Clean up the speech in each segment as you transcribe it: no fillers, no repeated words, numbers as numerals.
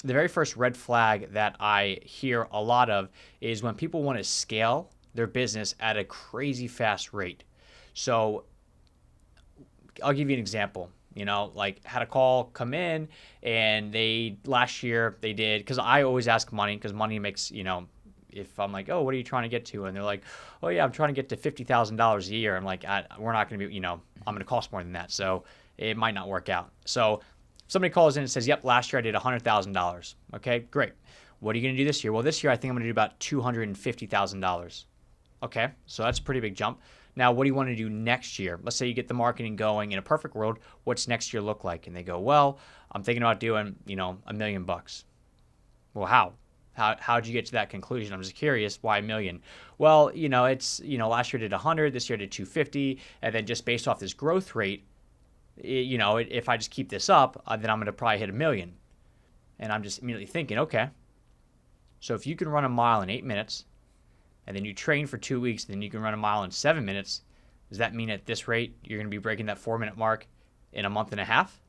the very first red flag that I hear a lot of is when people want to scale their business at a crazy fast rate. So I'll give you an example. Like had a call come in and last year they did, because I always ask money, because money makes, if I'm like, oh, what are you trying to get to? And they're like, oh yeah, I'm trying to get to $50,000 a year. I'm like, we're not going to be, I'm going to cost more than that. So it might not work out. So somebody calls in and says, yep, last year I did $100,000. Okay, great. What are you going to do this year? Well, this year I think I'm going to do about $250,000. Okay, so that's a pretty big jump. Now, what do you want to do next year? Let's say you get the marketing going. In a perfect world, what's next year look like? And they go, well, I'm thinking about doing, $1 million. Well, how? How'd you get to that conclusion? I'm just curious, why $1 million? Well, it's, last year I did 100, this year I did 250, and then just based off this growth rate, if I just keep this up, then I'm going to probably hit $1 million. And I'm just immediately thinking, okay, so if you can run a mile in 8 minutes, and then you train for 2 weeks, then you can run a mile in 7 minutes, does that mean at this rate you're going to be breaking that 4-minute mark in a month and a half?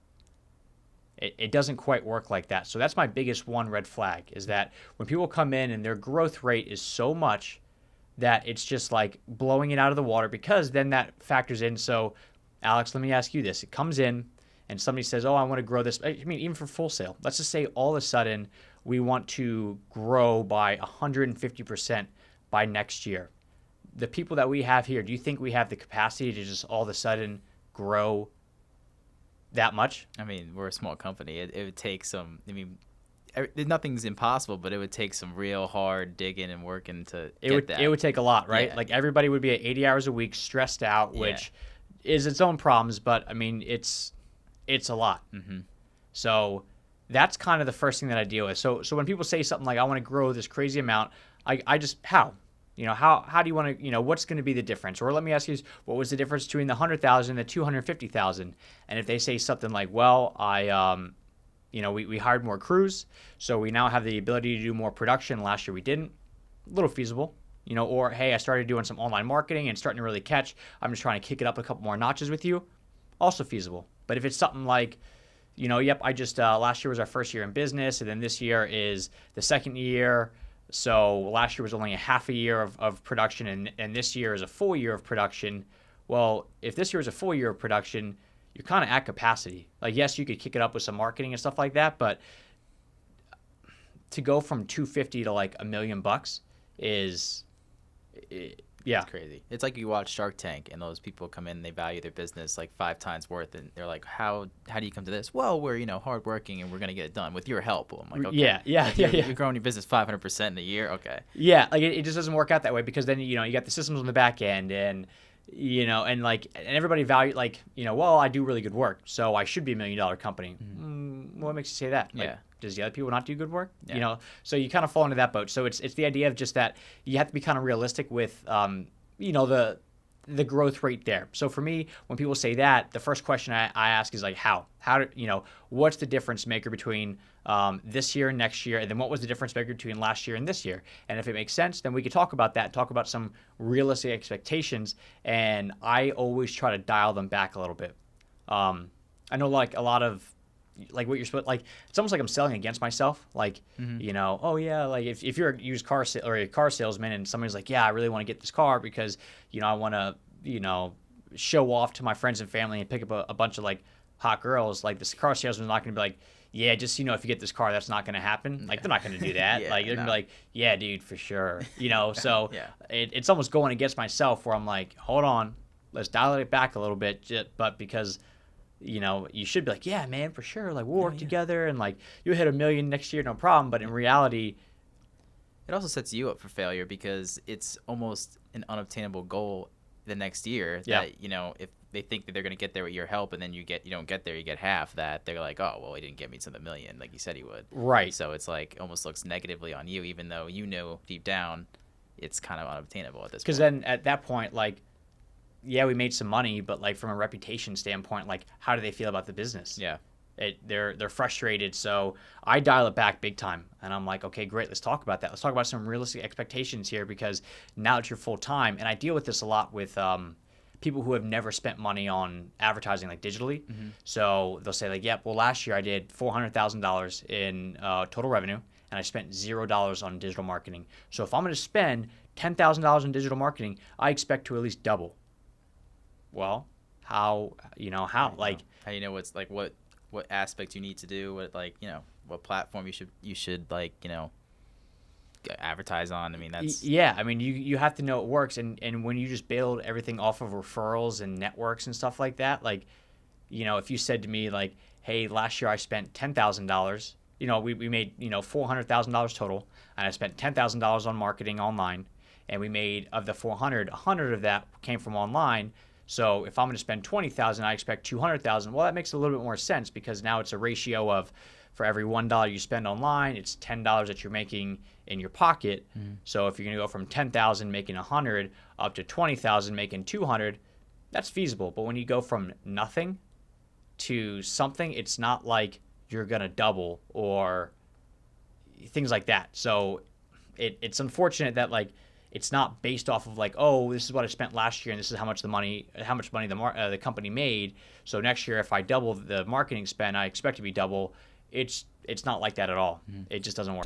It doesn't quite work like that. So that's my biggest one red flag, is that when people come in and their growth rate is so much that it's just like blowing it out of the water, because then that factors in. So Alex, let me ask you this. It comes in and somebody says, oh, I want to grow this. I mean, even for full sale, let's just say all of a sudden we want to grow by 150% by next year. The people that we have here, do you think we have the capacity to just all of a sudden grow that much? I mean, we're a small company. It would take some, nothing's impossible, but it would take some real hard digging and working to get that. It would take a lot, right? Yeah. Like everybody would be at 80 hours a week, stressed out, which is its own problems, but I mean, it's a lot. Mm-hmm. So that's kind of the first thing that I deal with. So when people say something like, I want to grow this crazy amount, I just, how? How do you want to, what's going to be the difference? Or let me ask you, what was the difference between the 100,000 and the 250,000? And if they say something like, well, we hired more crews, so we now have the ability to do more production. Last year we didn't. A little feasible, or hey, I started doing some online marketing and starting to really catch. I'm just trying to kick it up a couple more notches with you. Also feasible. But if it's something like, yep, I just, last year was our first year in business, and then this year is the second year. So last year was only a half a year of production, and this year is a full year of production. Well, if this year is a full year of production, you're kind of at capacity. Like, yes, you could kick it up with some marketing and stuff like that, but to go from 250 to like $1 million is, It's crazy. It's like you watch Shark Tank and those people come in and they value their business like 5 times worth, and they're like, how do you come to this? Well, we're hardworking and we're gonna get it done with your help. I'm like, okay, you're growing your business 500% in a year, okay. Yeah, like it just doesn't work out that way, because then you got the systems on the back end, and and everybody value, like, well, I do really good work, so I should be $1 million company. Mm-hmm. What makes you say that? Yeah. Does the other people not do good work? Yeah. So you kind of fall into that boat. So it's the idea of just that you have to be kind of realistic with, the growth rate there. So for me, when people say that, the first question I ask is like, how what's the difference maker between this year and next year, and then what was the difference maker between last year and this year? And if it makes sense, then we could talk about that, talk about some realistic expectations, and I always try to dial them back a little bit. I know, like, a lot of, like, what you're supposed, like, it's almost like I'm selling against myself. Like, oh yeah, like if you're a used car or a car salesman and somebody's like, yeah, I really want to get this car because, I want to, show off to my friends and family and pick up a bunch of like hot girls. Like, this car salesman's not going to be like, yeah, just, if you get this car, that's not going to happen. Like, they're not going to do that. Like, they're going to be like, yeah, dude, for sure. So it's almost going against myself, where I'm like, hold on, let's dial it back a little bit. But because, you should be like, yeah, man, for sure. Like, we'll work together, and like, you'll hit $1 million next year, no problem. But in reality, it also sets you up for failure, because it's almost an unobtainable goal the next year. That, if they think that they're going to get there with your help, and then you don't get there, you get half that, they're like, oh, well, he didn't get me to the $1 million like he said he would. Right. So it's like almost looks negatively on you, even though deep down it's kind of unobtainable at this point. Because then at that point, like, yeah, we made some money, but like from a reputation standpoint, like, how do they feel about the business? Yeah. They're frustrated. So I dial it back big time, and I'm like, okay, great, let's talk about that. Let's talk about some realistic expectations here, because now that you're full time, and I deal with this a lot with people who have never spent money on advertising like digitally. So they'll say like, yep, well last year I did $400,000 in total revenue and I spent $0 on digital marketing. So if I'm going to spend $10,000 in digital marketing, I expect to at least double. Well, how do you know what's like what aspect you need to do, what platform you should advertise on. I mean, that's you have to know it works, and when you just build everything off of referrals and networks and stuff like that, like, if you said to me like, hey, last year I spent $10,000, we made $400,000 total, and I spent $10,000 on marketing online, and we made of the 100 of that came from online. So if I'm going to spend $20,000, I expect $200,000. Well, that makes a little bit more sense because now it's a ratio of, for every $1 you spend online, it's $10 that you're making in your pocket. So if you're going to go from $10,000 making $100 up to $20,000 making $200, that's feasible. But when you go from nothing to something, it's not like you're going to double or things like that. So it's unfortunate that like it's not based off of like, oh, this is what I spent last year and this is how much money the company made. So next year if I double the marketing spend, I expect to be double. It's not like that at all. It just doesn't work.